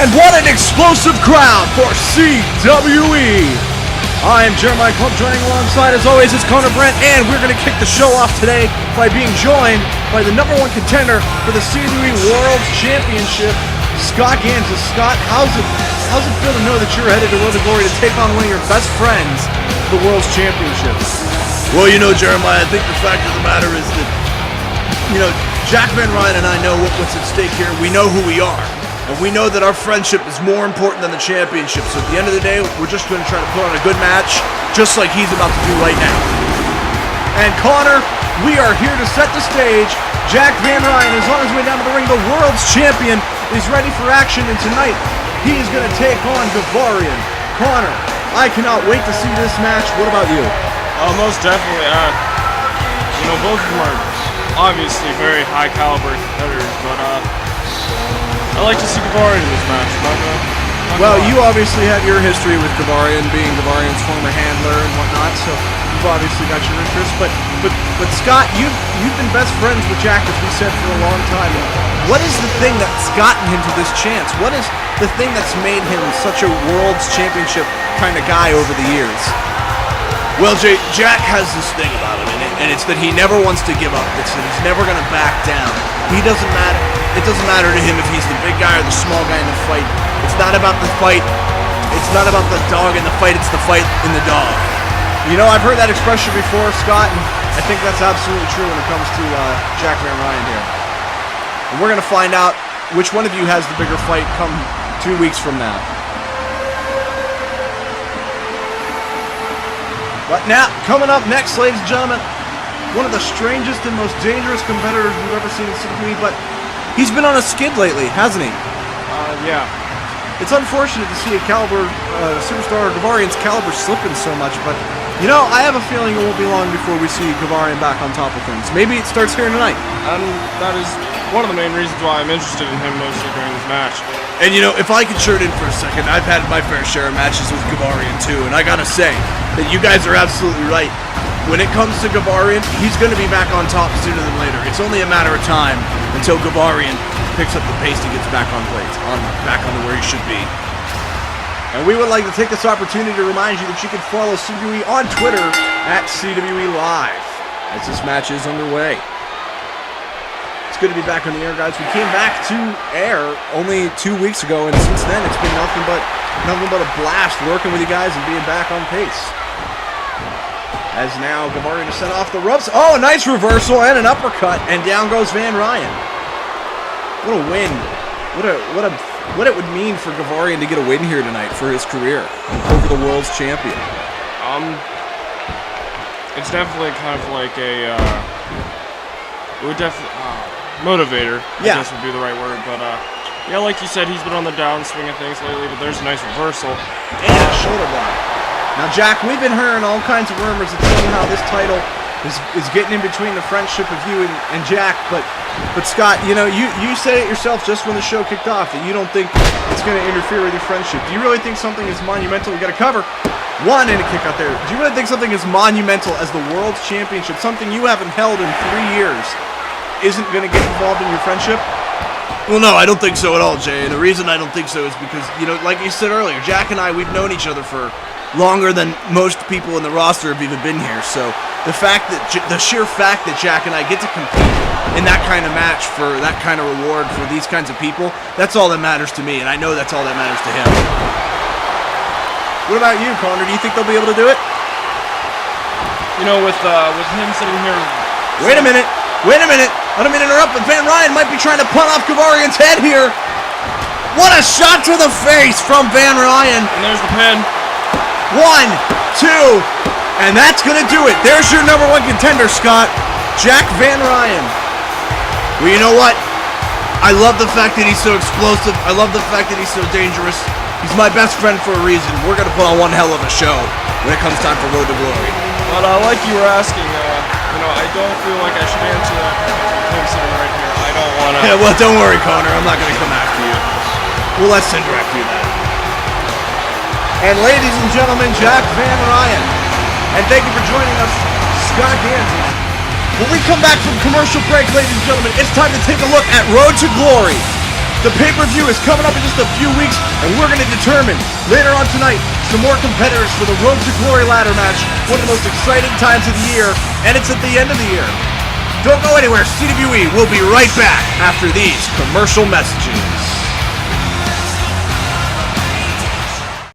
And what an explosive crowd for CWE! I am Jeremiah Club, joining alongside, as always, is Connor Brent, and we're going to kick the show off today by being joined by the #1 contender for the CWE World Championship, Scott Gansas. Scott, how's it feel to know that you're headed to World of Glory to take on one of your best friends for the World's Championship? Well, Jeremiah, I think the fact of the matter is that, Jack Van Ryan and I know what's at stake here. We know who we are. And we know that our friendship is more important than the championship. So at the end of the day, we're just going to try to put on a good match, just like he's about to do right now. And Connor, we are here to set the stage. Jack Van Ryan is on his way down to the ring. The world's champion is ready for action. And tonight, he is going to take on Gavarian. Connor, I cannot wait to see this match. What about you? Most definitely. Both of them are obviously very high caliber competitors, but I like to see Gavarian in this match. Well, you obviously have your history with Gavarian, being Gavarian's former handler and whatnot, so you've obviously got your interest. But Scott, you've been best friends with Jack, as we said, for a long time. What is the thing that's gotten him to this chance? What is the thing that's made him such a World's Championship kind of guy over the years? Well, Jack has this thing about him, and it's that he never wants to give up. It's that he's never going to back down. It doesn't matter to him if he's the big guy or the small guy in the fight. It's not about the fight. It's not about the dog in the fight. It's the fight in the dog. I've heard that expression before, Scott, and I think that's absolutely true when it comes to Jack Van Ryan here. And we're going to find out which one of you has the bigger fight come 2 weeks from now. But now, coming up next, ladies and gentlemen, one of the strangest and most dangerous competitors we've ever seen in CWE, but he's been on a skid lately, hasn't he? Yeah. It's unfortunate to see a superstar Gavarian's caliber slipping so much, but, I have a feeling it won't be long before we see Gavarian back on top of things. Maybe it starts here tonight. And that is one of the main reasons why I'm interested in him mostly during this match. And if I could shirt in for a second, I've had my fair share of matches with Gavarian too, and I gotta say that you guys are absolutely right. When it comes to Gavarian, he's going to be back on top sooner than later. It's only a matter of time until Gavarian picks up the pace and gets back on back on where he should be. And we would like to take this opportunity to remind you that you can follow CWE on Twitter at CWE Live as this match is underway. It's good to be back on the air, guys. We came back to air only 2 weeks ago, and since then it's been nothing but a blast working with you guys and being back on pace. As now Gavarian is sent off the ropes. Oh, a nice reversal and an uppercut, and down goes Van Ryan. What a win! What it would mean for Gavarian to get a win here tonight for his career over the world's champion. It's definitely kind of like a it would definitely motivator. I guess would be the right word, but yeah, like you said, he's been on the downswing of things lately, but there's a nice reversal and a shoulder block. Now, Jack, we've been hearing all kinds of rumors that somehow this title is getting in between the friendship of you and Jack, but Scott, you said it yourself just when the show kicked off that you don't think it's going to interfere with your friendship. Do you really think something is monumental? We got to cover one and a kick out there. Do you really think something as monumental as the World's Championship, something you haven't held in 3 years, isn't going to get involved in your friendship? Well, no, I don't think so at all, Jay. And the reason I don't think so is because, like you said earlier, Jack and I, we've known each other for longer than most people in the roster have even been here. So the sheer fact that Jack and I get to compete in that kind of match for that kind of reward for these kinds of people, that's all that matters to me, and I know that's all that matters to him. What about you, Connor? Do you think they'll be able to do it? With him sitting here. Wait a minute. I don't mean to interrupt, but Van Ryan might be trying to punt off Gavarian's head here. What a shot to the face from Van Ryan. And there's the pin. 1, 2, and that's going to do it. There's your #1 contender, Scott. Jack Van Ryan. Well, you know what? I love the fact that he's so explosive. I love the fact that he's so dangerous. He's my best friend for a reason. We're going to put on one hell of a show when it comes time for Road to Glory. But like you were asking, I don't feel like I should answer that because I'm sitting right here. I don't want to. Yeah, well, don't worry, Connor. I'm not going to come after you. We'll let Sindrak do that. And ladies and gentlemen, Jack Van Ryan. And thank you for joining us, Scott Gansas. When we come back from commercial break, ladies and gentlemen, it's time to take a look at Road to Glory The pay-per-view is coming up in just a few weeks, and we're going to determine later on tonight some more competitors for the Road to Glory ladder match. One of the most exciting times of the year, and it's at the end of the year. Don't go anywhere. CWE will be right back after these commercial messages.